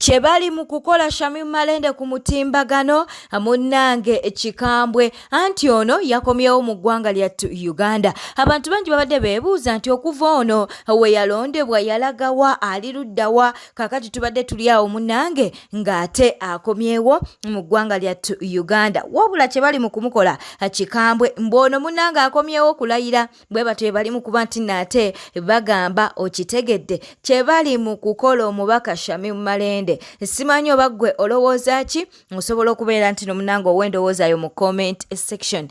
Chebali mukukola Shamim Malende ku mutimbagano munnange Kikambwe anti ono yakomyewo mu ggwanga lyattu Uganda. Abantu bangi babadde beebuuza nti okuva ono we yalondebwa yalagawa ali luddawa, kakati tubadde tuli awo munnange ng'ate akomyewo mu ggwanga lyattu Uganda. Wabula Chebali mu kumukola Kikambwe mbono munnange akomyewo kulayira bwe batwe bali mu kuba nti nate bagamba okitegedde. Chebali mu kukola omubaka Shamim Malende simanyi oba ggwe olowooza ki? Osobola okubeera nti nomunange ow'endowoozayo mu comment section.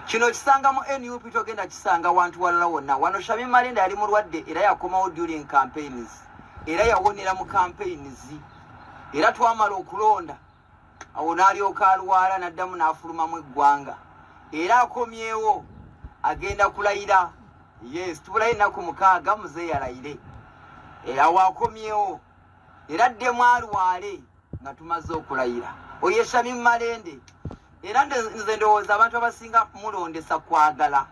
Kino kisanga mu NUP togenda kisanga wantu walala wonna. Wano Shamim Malende yali mulwadde era yakomawo during campaigns. Era yawonera mu campaigns. Era twamala okulonda. Awo n'alyoka alwala n'addamu n'afuluma mu eggwanga. Era akomyewo agenda kulayira. Yes, tubulayo ennaku 6 muzeeyi alayire. Awo akomyewo. Era ddemu alwale nga tumaze okulayira. Oyo Shamim Malende. Era nze ndowooza abantu abasinga mulondesa kwagala.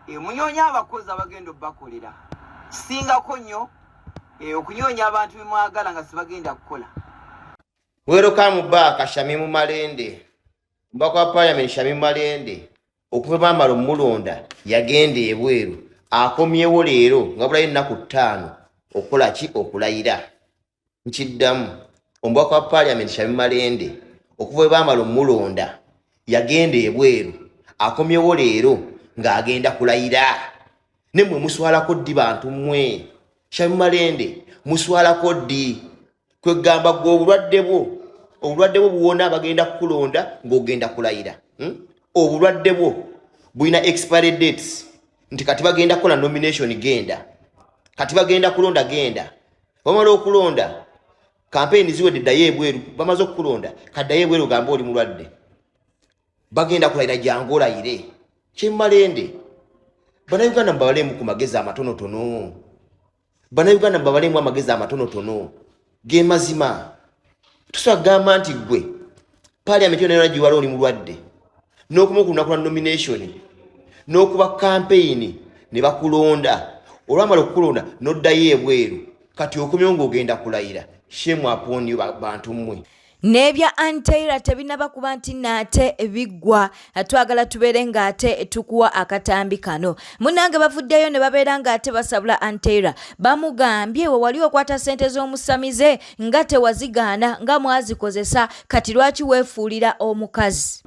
Munyoonya abakozi abagenda obbakolera. Singako nnyo okunyoonya abantu bemwagala nga sibagenda kukola. Welcome back Shamim Malende. Mbaka wa Parliament Shamim Malende. Okuva bamala omulonda yagenda ebweru. Akomyewo leero nga bulayo ennaku 5 okola ki? Okulayira. Nchiddamu omubaka wa Parliament Shamim Malende okuva bamala omulonda yagenda ebweru akomyewo leero ng'agenda kulayira. Ne mmwe muswalako ddi bantu mmwe? Shamim Malende muswalako ddi? Kwegamba gwe obulwadde bwo buwona bagenda kukulonda ng'ogenda kulayira. Obulwadde bwo bulina expiry dates nti kati bagenda kukola nomination genda, kati bagenda kulonda genda. Bamala okulonda campaign ziwedde ddayo ebweru, bamaze okukulonda kaddayo ebweru gamba oli mulwadde, bagenda kulayira jangu olayire. Shamim Malende bannayuganda mbabalemu ku magezi amatonotono, bannayuganda mbabalemu amagezi amatonotono ge mazima. Tusobola kugamba nti gwe Parliament yonna giwala oli mulwadde n'okumu ku lunaku lwa nomination n'okuba campaign ne bakulonda, olwamala okukulonda n'oddayo ebweru kati okomyewo ng'ogenda kulayira. Shame upon you bantu mmwe. Nebya Anteira tebinaba kuba nti nate biggwa, twagala tubeere ng'ate tukuwa akatambi kano. Munnange bavuddeyo ne babeera ng'ate basabula Anteira. Bamugambye we wali okwata ssente z'omusamize nga tewazigaana nga mwazikozesa, kati lwaki weefuulira omukazi?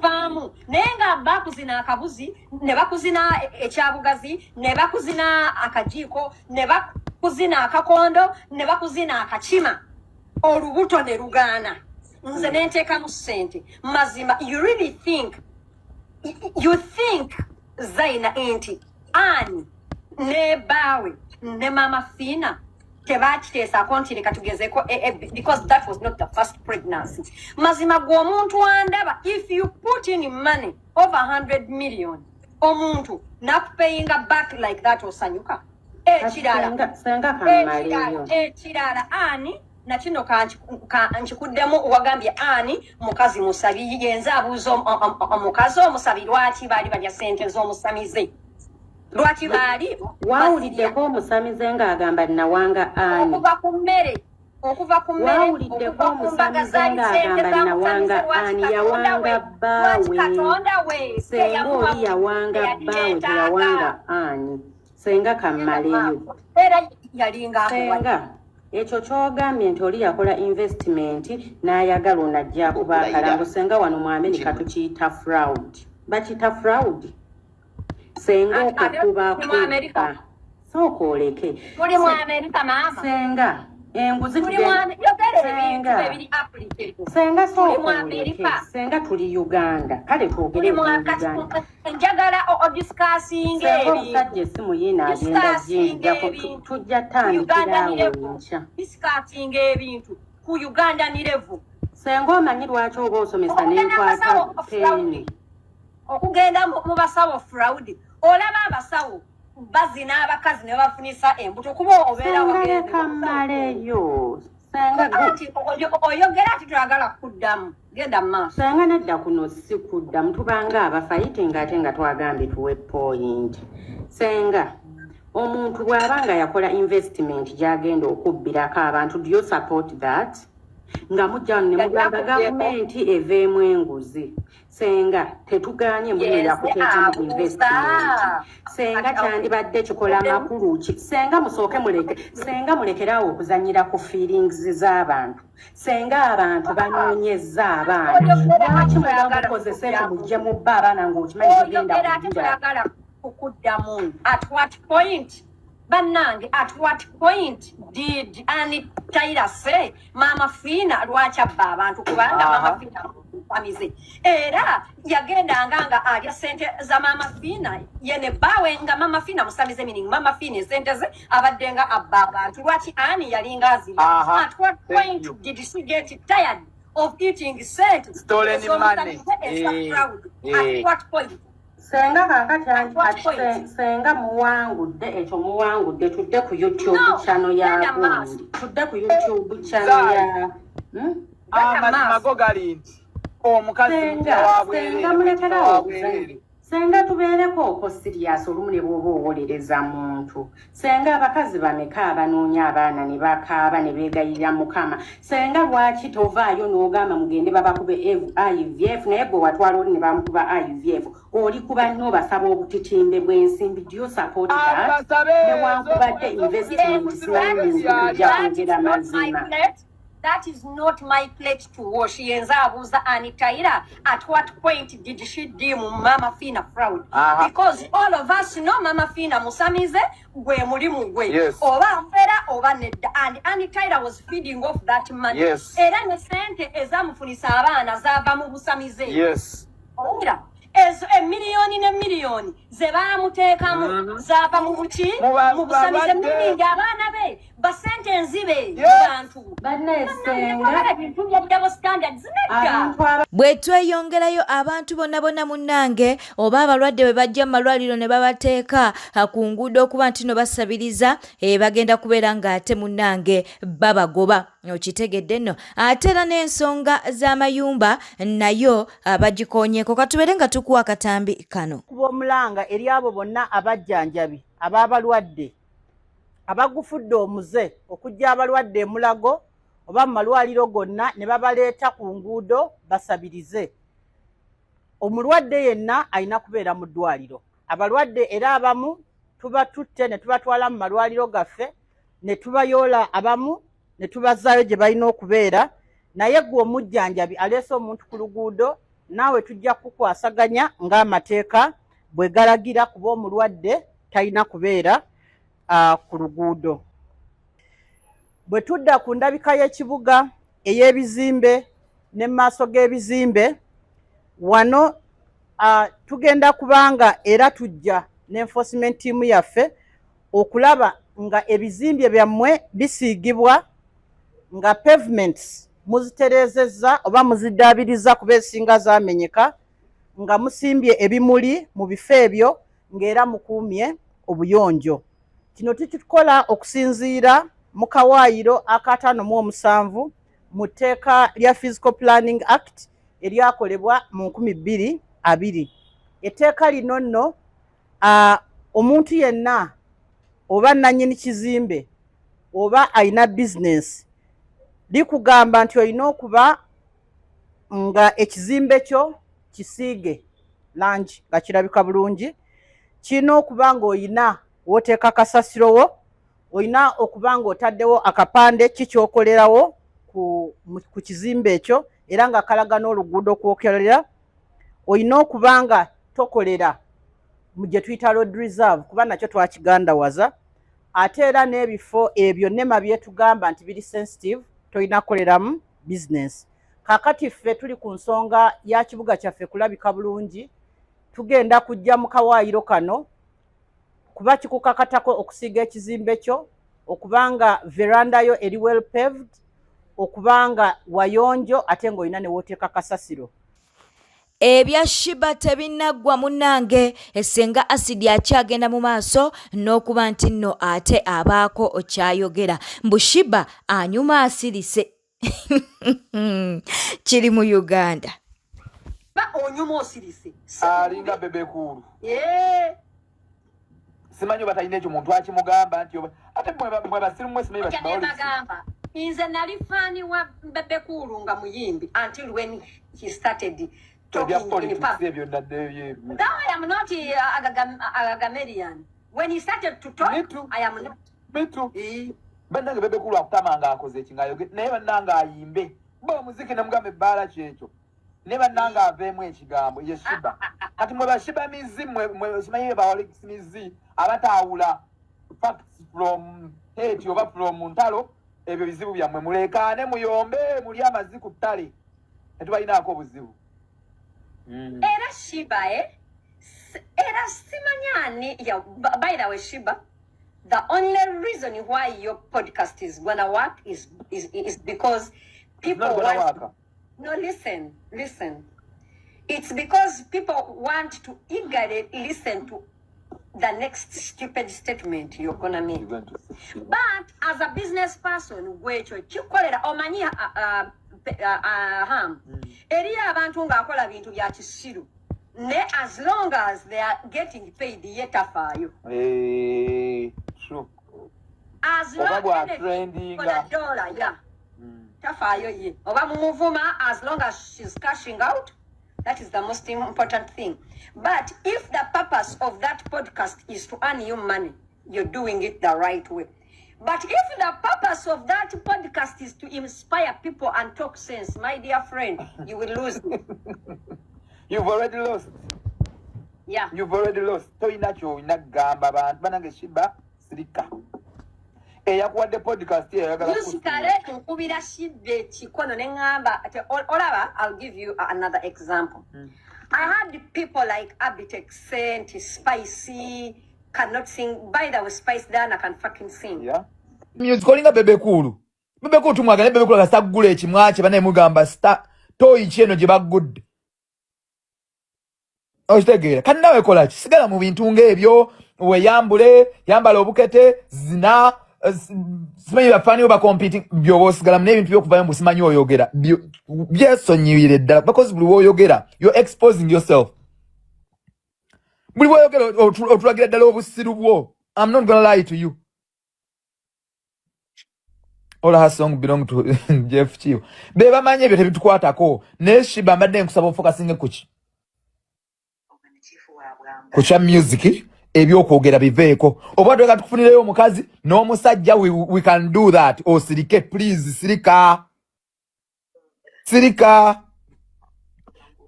Naye nga bakuzina akabuzi, ne bakuzina ekyabugazi, ne bakuzina akajiiko, ne bakuzina akakondo, ne bakuzina akakima. Olubuto ne lugaana. Nze nenteeka mu ssente mazima. You really think Zaina enti Ani ne bawe ne mama Fina tebakiteesako nti leka tugezeko because that was not the first pregnancy. Mazima gw'omuntu andaba, if you put in money over 100 million omuntu nakupayinga back like that osanyuka. Ekirala Ani na kino nkikuddemu wagambye Ani mukazi musabi yenza abuuza omukazi omusabi lwaki baali balya ssente z'omusamize, lwaki baali wawuliddeko omusamize ng'agamba nawanga Ani okuva ku mmere wawuliddeko omusamize ng'agamba nawanga Ani yawanga bbaawe. Senga oli yawanga bbaawe teyawanga Ani. Senga kammaleyo era yalinga senga ekyo kyogambye nti oli yakola investment n'ayagala onajja kubaakala ngu senga wano mu America tukiyita fraud. Bakiyita fraud. Senga okukuba sooka oleke. Tuli mu America maama. Senga enguzi senga sooka oleke. Senga tuli Uganda. Kale twogere mu Uganda. Njagala discussing ebintu. Omusajja essimu yina agenda jinja tujja tandikirawo nkya. Discussing ebintu ku Uganda ni level. Senga omanyi lwaki oba osomesa n'enkwata peni. Okugenda mu basawo fraud. Olaba abasawo bazina abakazi ne bafunisa embuto kuba obeera wagenda kamaleyo. Senga oyogera ati twagala kuddamu genda maaso. Senga nedda kuno si kuddamu tubanga abafayitinga ate nga twagambye tuwe point. Senga omuntu bw'abanga yakola investment gy'agenda okubbirako abantu, do you support that? nga mujja ne mugamba gavumenti eveemu enguzi senga tetuganye muliro yakuteeka mu investment senga kyandibadde kikola makulu ki senga musooke mulekerawo okuzanyira ku feelings z'abantu senga abantu banoonyezza abaana lwaki muba mukozeseko mujje mubba abaana ng'okimanyi togenda kuddamu at what point Banang, at what point did Annie Taylor say, Mama Fina, Luacha Baba, and Kubanda, Mama Fina, Pamize? Era, Yagenda Ganga, I sent Mama Fina, Yene Bawenga, Mama Fina, Musamize meaning Mama Fina, sentence, Abadenga Ababa, to watch Annie Yalingazi. At what point did she get tired of eating scent? Stolen money. At what point? Senga kakati senga muwangudde ekyo muwangudde tudde ku YouTube channel ya Gundi tudde ku YouTube channel ya mago gali nti omukazi senga mulekerawo senga tubeereko oko serious olumu ne bw'oba owolereza muntu senga abakazi bameka abanoonya abaana ne bakaaba ne beegayirira mukama senga lwaki tovaayo n'ogamba mugende babakube IVF naye gwe watwala oli ne bamukuba IVF oli kuba nnyo basaba obutitimbe bw'ensimbi do you support that newankubadde investment simanyi kujja kwogera mazima. That is not my plate to wash. Yenza Anitaira. At what point did she deem Mama Fina fraud? Because all of us know Mama Fina Musamize we mulimu we. Yes. Oba fera oba nedda. And Anitaira was feeding off that money. Yes. Era ne sente ezamufunisa abaana zava mu busamize. Yes. Ora. Ezo million zeba muteekamu zava mu buki mu busamize meaning abaana be basente nzibe bantu bannesenga bintu bya double standards nedda. Bwe tweyongerayo abantu bonna munnange oba abalwadde bwe bajja mu malwaliro ne babateeka ku nguudo okuba nti no basabiriza bagenda kubeera ng'ate munnange babagoba okitegedde nno ate era n'ensonga z'amayumba nayo bagikoonyeko katubeere nga tukuwa akatambi kano kuba omulanga eri abo bonna abajjanjabi ab'abalwadde abagufudde omuze okujja abalwadde emulago oba mu malwaliro gonna ne babaleeta ku nguudo basabirize. Omulwadde yenna alina kubeera mu ddwaliro. Abalwadde era abamu tuba tutte ne tubatwala mu malwaliro gaffe ne tubayoola abamu ne tubazaayo gye balina okubeera naye gwe omujjanjabi aleese omuntu ku luguudo naawe tujja kukwasaganya ng'amateeka bwe galagira kuba omulwadde talina kubeera ku luguudo. Bwe tudda ku ndabika y'ekibuga ey'ebizimbe ne maaso g'ebizimbe wano tugenda kubanga era tujja n'enforcement team yaffe okulaba nga ebizimbe byammwe bisiigibwa nga pavements muzitereezezza oba muziddaabiriza kuba esinga zaamenyeka nga musimbye ebimuli mu bifo ebyo ng'era mukuumye obuyonjo. Kino tukikola okusinziira mu kawaayiro aka 57 mu tteeka lya Physical Planning Act eryakolebwa mu 2020. Etteeka lino nno omuntu yenna oba nannyini kizimbe oba alina bizinesi likugamba nti olina okuba nga ekizimbe kyo kisiige langi nga kirabika bulungi, kirina okuba ng'olina w'oteeka kasasiro wo, olina okuba ng'otaddewo akapande kikyokolerawo ku kizimbe ekyo era nga kalaga n'oluguudo kwokolera, olina okuba nga tokolera mu gye tuyita road reserve kuba nakyo twakigandawaza, ate era n'ebifo ebyo nema byetugamba nti biri sensitive tolina kukoleramu business. Kakati ffe tuli ku nsonga ya kibuga kyaffe kulabika bulungi, tugenda kujja mu kawaayiro kano kuba kikukakatako okusiiga ekizimbe kyo, okubanga veranda yo eri well paved, okubanga wayonjo ate ng'olina ne wooteeka kasasiro. Ebya Shiba tebinaggwa munnange essenga asidi akyagenda mu maaso n'okuba nti nno ate abaako okyayogera mbu Shiba anyuma asirise kiri mu Uganda. Onyuma osirise alinga bebekulu simanyi batalina ekyo muntu akimugamba nti ate mwe basiru mwe simanyi bagamba Inze nali fani wa Bebe Cool nga muyimbi until when he started talking in public. That I am not a Gamerian. When he started to talk, I am not. Me too. Banange Bebe Cool akutamanga akoze kingayo. Naye nanga ayimbe. Bo muziki namugambe bala checho. Neba nanga avemu ekigambo ye Shiba. Kati mwe bashiba mizi mwe simanyi ba Alex mizi abatawula facts from hate oba from ntalo ebyo bizibu byammwe mulekaane muyombe muli amazi ku ttale netubalinaako obuzibu. Era Shiba era simanyani ya by the way Shiba, the only reason why your podcast is gonna work is because people want. No, listen. It's because people want to eagerly listen to the next stupid statement you're gonna make. But as a business person, chikolera omanyi eri abantu nga akola bintu bya kisiru. Ne as long as they are getting paid yetafaayo. True. As long as trending for the dollar, yeah. Tafaayo ye. Oba mumuvuma as long as she's cashing out, that is the most important thing. But if the purpose of that podcast is to earn you money, you're doing it the right way. But if the purpose of that podcast is to inspire people and talk sense, my dear friend, you will lose. You've already lost. Yeah. You've already lost. So inagamba abantu banange Shiba sirika. Yakuwadde podcast yayagala Musikale nkubira Shibe chikono nengamba olaba. I'll give you another example. I had people like Abitek Saint, Spicy, cannot sing. By the way, Spice Dana can fucking sing. Yeah. Music calling Bebe Cool. Bebe Cool tumwagale Bebe Cool gasagule ekimwache bane mugamba star toy cheno jiba good. Oshtegera. Kandi nawe kola ki? Sigala mu bintu ngebyo, weyambule, yambala obukete, zina simanyi bafani oba competing byo sigala mune bintu byokuvayo mbu simanyi oyogera. Byesonyiwire ddala because buli oyogera you're exposing yourself. Buli oyogera otulagira ddala obusiru bwo. I'm not gonna lie to you. All her song belong to Jeff Chiu. Beba manye ebyo tebitukwatako. Ne Shiba mbadde nkusaba ofokasinge kuki. Kucha music ebyokwogera biveeko. Obadde ka tukufunireyo omukazi n'omusajja we can do that. Osirike please sirika.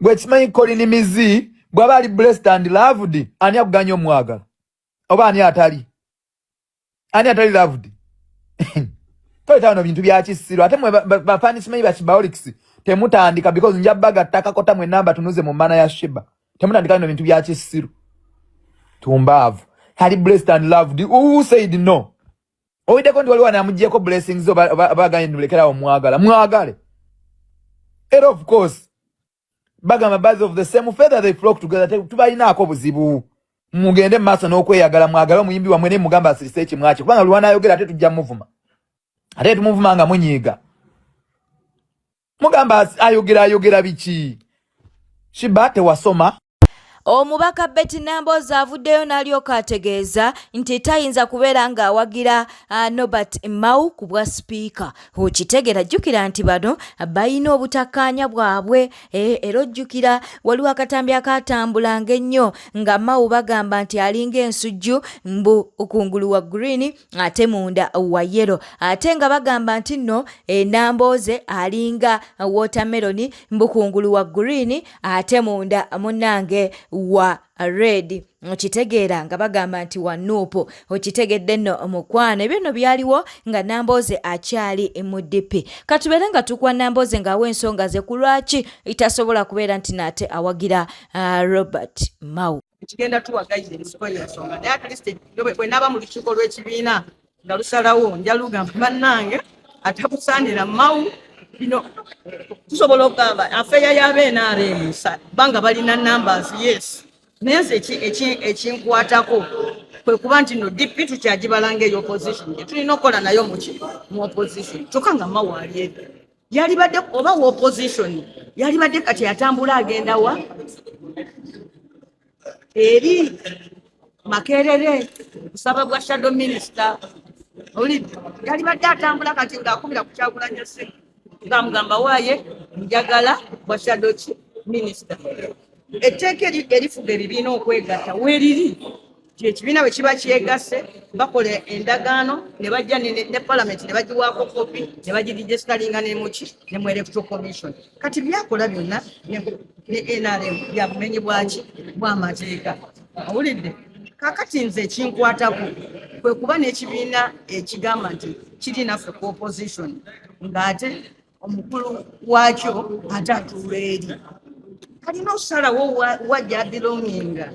Gwe kimanyi Colin Mizi bw'aba ali blessed and loved ani akuganya omwagala. Oba ani atali loved. Toyitano bintu bya kisiru ate mwe bafani simanyi ba Shibaolix temutandika because njabaga takakota mwe namba tunuze mu mana ya Shiba. Temutandika bino bintu bya kisiru. Tumbavu. Had blessed and loved. Who said no? Oide kondi waliwa na mujeko blessings baga ndulekera omwagala. Mwagale. And of course. Baga mabazi of the same feather they flock together. Tubalina ako buzibu. Mugende maso n'okweyagala mwagala omuyimbi wa mwene mugamba asirisechi mwache. Kubanga luwana ayogera ate tujja muvuma. Ate tumuvuma nga munyiga. Mugamba ayogera biki. Shiba tewasoma. Omubaka Betty Nambooze avuddeyo n'alyoka ategeeza nti tayinza kubeera ng'awagira Norbert Mao ku bwa sipiika. Okitegera jjukira nti bano balina obutakkaanya bwabwe era ojjukira waliwo akatambi akatambulanga ennyo nga Mao bagamba nti alinga ensujju mbu kungulu wa green ate munda wa yellow ate nga bagamba nti nno Nambooze alinga watermelon mbu kungulu wa green ate munda munnange wa red. Okitegeera nga bagamba nti wa Nuupu. Okitegedde nno omukwano ebyo nno byaliwo nga Nambooze akyali mu DP. Katubeere nga tukwa Nambooze ng'awa ensonga ze ku lwaki itasobola kubeera nti nate awagira Robert Mao. Kigenda tuwagayiza ensonga ensonga naye at least bwe naba mu lukiiko lw'ekibiina nga lusalawo njalugamba bannange atakusaanira Mao bino tusobola okugamba afeeya y'abe-NRM banga balina numbers yes naye nze ekinkwatako kwe kuba nti no DP tukyagibalanga eyo opposition tulina okukola nayo mu opposition kyokka nga Mao ali ebyo yalibadde oba wa opposition yalibadde kati atambula agenda wa eri Makerere kusaba bwa shadow minister oli yali badde atambula kati ng'akubira ku Kyagulanyi Ssentamu ng'amugamba waaye njagala bwa shadow minisita etteeka erifuga ebibiina okwegatta weeriri ekibiina bwe kiba kyegasse bakola endagaano ne bajja ne palamenti ne bagiwaako kopi ne bagiregisteringa ne muki ne mu electoral commission kati byakola byonna ne NRM bya bumenyi bw'amateeka awulidde kakati nze ekinkwatako kwe kuba n'ekibiina ekigamba nti kiri naffe ku opposition ng'ate omukulu waakyo ate atuula eri alina okusalawo wajja belonginga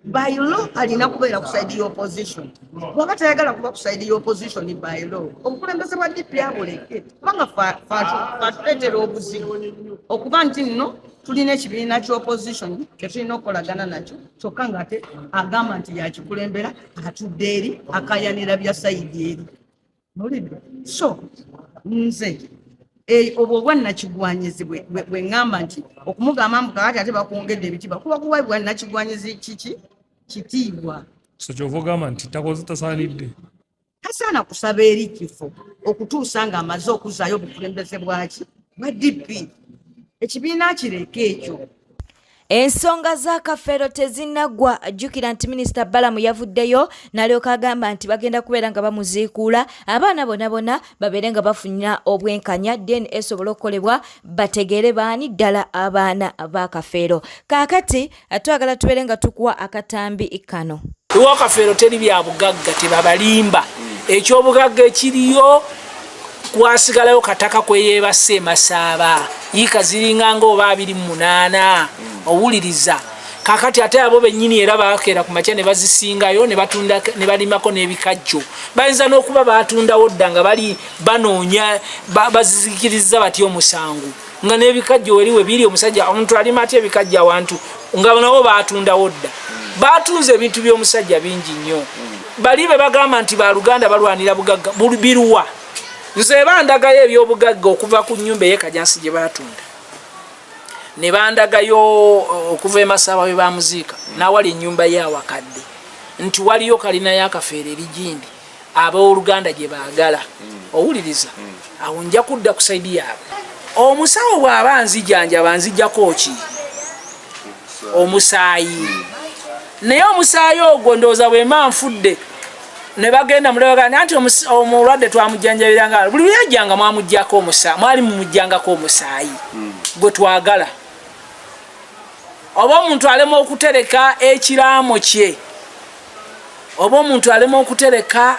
by law alina kubeera ku side y'opposition bw'aba tayagala kuba ku side y'opposition by law obukulembeze bwa DP abuleke kubanga fatuleetera obuzibu okuba nti nno tulina ekibiina ky'opposition kyetulina okukolagana nakyo kyokka ng'ate agamba nti yakikulembera atudde eri akayanira bya sayidi eri nolidde so nze obwo obwannakigwanyizi bwe ŋŋamba nti okumugamba mukakati ate bakwongedde ebitiibwa kuba kuba bwannakigwanyizi kiki kitiibwa so kyova ogamba nti tasaanidde tasaana kusaba eri kifo okutuusa ng'amaze okuzaayo obukulembeze bwaki bwa DP ekibiina kireka ekyo. Ensonga za Kafeero tezinnaggwa. Ajjukira nti Minisita Balamu yavuddeyo n'alyoka agamba nti bagenda kubeera nga bamuziikuula abaana bonna babeere nga bafunira obwenkanya then esobola okukolebwa bategeere baani ddala abaana ba Kafeero. Kaakati twagala tubeere nga tukuwa akatambi kano. Ewa Kafeero teri bya bugagga tebabalimba ekyobugagga ekiriyo kwasigalayo kataka kweyeebase Masaaba yiika ziringa ng'oba 28 owuliriza kakati ate abo bennyini era bakeera ku makya ne bazisingayo ne batunda ne balimako n'ebikajjo bayinza n'okuba batundawo dda nga bali banoonya bazizikiriza batyo omusango nga n'ebikajjo eriwe biri omusajja omuntu alima atya ebikajjo awantu nga nabo batundawo dda batunze ebintu by'omusajja bingi nnyo bali be bagamba nti ba Luganda balwanira bugagga biruwa nze bandagayo ebyobugagga okuva ku nnyumba ey'Ekajansi gye batunda ne bandagayo okuva e Masaba we bamuziika n'awali ennyumba y'awakadde nti waliyo kalina ya Kafeero erigindi abooluganda gye baagala owuliriza awo nja kudda ku saidi yaabwe omusawo bw'aba nzijanjaba nzijjako ki omusaayi naye omusaayi ogwo ndowooza bwe mba nfudde ne bagenda mulebagana nti omulwadde twamujjanjabiranga buli yajjanga mwamuggyako omusaayi mwali mumujjangako omusaayi gwe twagala oba omuntu alema okutereka ekiraamo kye oba omuntu alema okutereka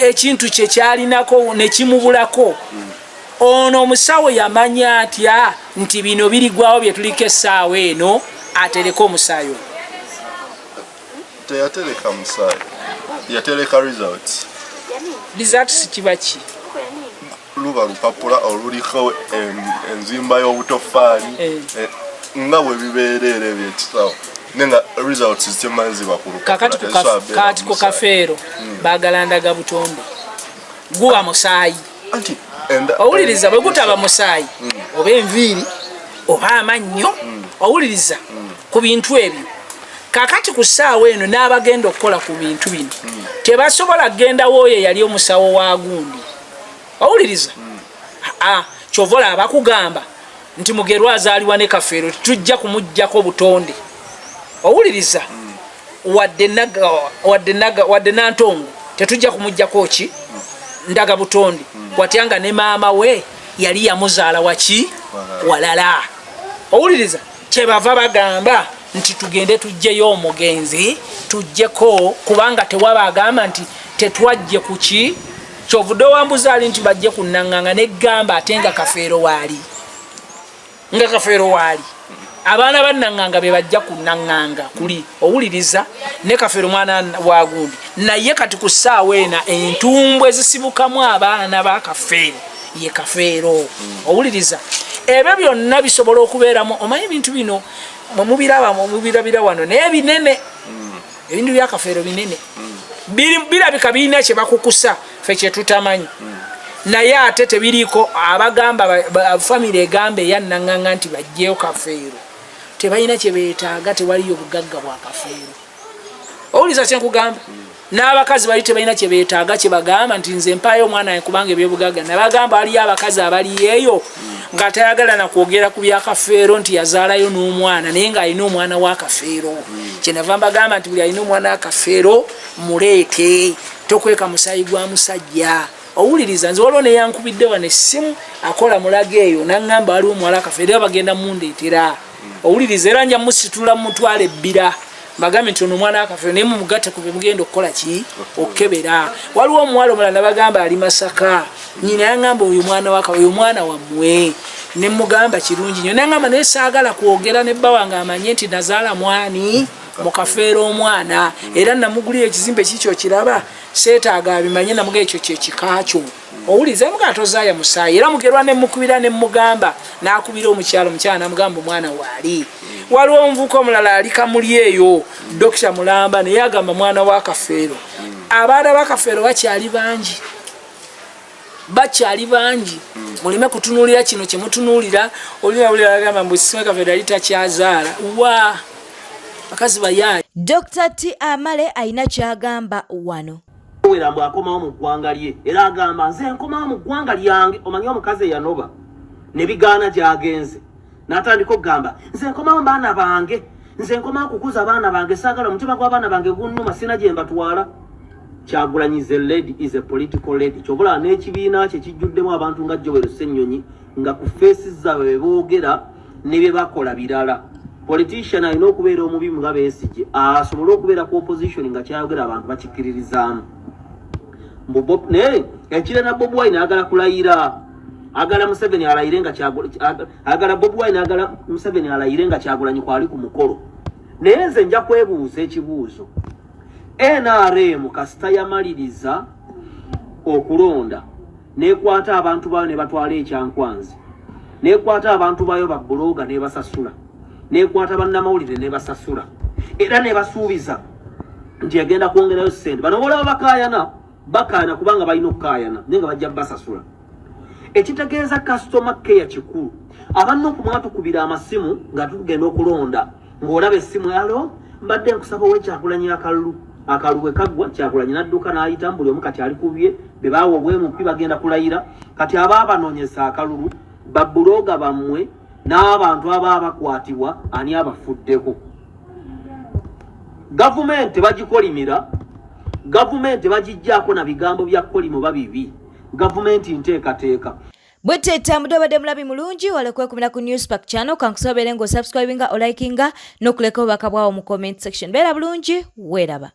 ekintu kye kyalinako ne kimubulako ono omusawo yamanya atya nti bino birigwawo bye tuliko essaawa eno atereka omusaayi teyatereka musaayi yatereka results kiba ki luba lupapula oluliko enzimba y'obutoffaali nga bwe bibeerera ebyekisawo nenga results zikyemmanyi ziba ku lupapula kakati ku Kafeero baagala ndaga butonde guba musaayi owuliriza bwe gutaba musaayi oba enviiri oba amannyo owuliriza ku bintu ebyo kakati ku ssaawa eno n'abagenda okukola ku bintu bino tebasobola kgenda wooyo yali omusawo wa gundi owuliriza kyovola abakugamba nti Mugerwa azaaliwa ne Kafeero tujja kumuggyako butonde owuliriza wadde Nantongo tetujja kumuggyako ki ndaga butonde watyanga ne maama we yali yamuzaala waki walala owuliriza kyebava bagamba nti tugende tujjeyo omugenzi tujjeko kubanga tewaba agamba nti tetwajje kuki kyovudde wambuzaali nti bajje kunnanganga neggamba ate nga Kafeero waali abaana bannanganga be bajja kunnanganga kuli owuliriza ne Kafeero mwana wa gundi naye kati ku ssaawa ena entumbwe zisibukamu abaana ba Kafeero ye Kafeero owuliriza ebyo byonna bisobola okubeeramu omanyi ebintu bino mubirabira wano naye binene ebintu bya Kafeero binene birabika birina kye bakukusa ffe kye tutamanyi naye ate tebiriiko abagamba famire egamba eyannanganga nti bajjeyo Kafeero tebalina kye beetaaga tewaliyo obugagga bwa Kafeero owuliriza kye nkugamba n'abakazi bali tebalina kye beetaaga kye bagamba nti nze mpaayo omwana kubanga ebyobugagga nabagamba waliyo abakazi abali eyo nga tayagala na kwogera ku byakafeero nti yazaalayo n'omwana naye ng'alina omwana w'akafeero kyenava mbagamba nti buli alina omwana w'akafeero muleete tokweka musaayi gwa musajja owuliriza nze waliwo neyankubidde wano essimu akola mulaga eyo naŋŋamba waliwo omuwala akafeero bagenda mundeetera owuliriza era nja musitula mutwala ebbira bagambe nti ono omwana akafeero naye mumugatte ku bye mugenda okukola ki okukebera waliwo omuwala omulala nabagamba ali Masaka nyina yaŋŋamba oyo mwana waka oyo mwana wammwe ne mugamba kirungi nnyo naŋŋamba naye saagala kwogera ne bba wange amanye nti nazaala mwani mu kafeero omwana era namugulira ekizimbe kikyo kiraba seetaaga abimanye namuga ekyo kyekikakyo owuliza muga tozaaya musaayi era mugerwa ne mukubira ne mugamba n'akubira omukyalo namugamba omwana waali waliwo omuvuka omulala ali kamuli eyo Dr. Mulamba naye agamba mwana wa kafeero abaana bakafeero bakyali bangi mulime kutunuulira kino kye mutunuulira olina agamba mbu sisimu kafeero ali takyazaala wa bakazi bayaali. Dr. T. Amale alina kyagamba wano. Werambo akomawo mu ggwanga lye era agamba nze nkomawo mu ggwanga lyange omanyi omukazi eyanoba ne bigaana gy'agenze n'atandika okugamba nze nkomawo mu baana bange nze nkomawo kukuza abaana bange saagala omutima gw'abaana bange gunnuma sina gye mbatwala. Kyagulanyi is a lady is a political lady kyobula n'ekibiina kye kijjuddemu abantu nga Joel Ssennyonyi nga ku faces zaabwe bwe boogera ne bye bakola birala. Politician alina okubeera omubi nga Besigye asobole okubeera ku opposition nga kyayogera abantu bakikkiririzaamu. Naye ekire na Bobi Wine agala kulayira agala Museveni alayire nga agala Bobi Wine agala Museveni alayire nga Kyagulanyi kwali ku mukolo. Naye nze nja kwebuuza ekibuuzo NRM kasita yamaliriza okulonda nekwata abantu bayo ne batwala ekyankwanzi nekwata abantu bayo babbuloga ne basasula nekwata bannamawulire ne basasula era ne basuubiza nti agenda kwongerayo ssente bano boolaba bakaayana kubanga balina okukaayana naye nga bajja basasula ekitegeeza customer care kikulu abanna okumwa tukubira amasimu nga tugenda okulonda ng'olaba essimu yalo mbadde nkusaba ow'Ekyagulanyi akalulu bwe kaggwa Kyagulanyi n'adduka n'ayita buli omu kati ali kubye be baawa obwemupi bagenda kulayira kati abaabanoonyesa akalulu babbuloga bammwe n'abantu ababa bakwatibwa ani abafuddeko. Gavumenti bagikolimira gavumenti bagijjaako na bigambo bya kolimo babibi gavumenti nteekateeka. Bweteta mudobade mulabi mulungi walekwe kumina ku Newspack channel kankusobere ngo subscribinga o likinga no kuleka obaka bwawo mu comment section. Bera bulungi weraba.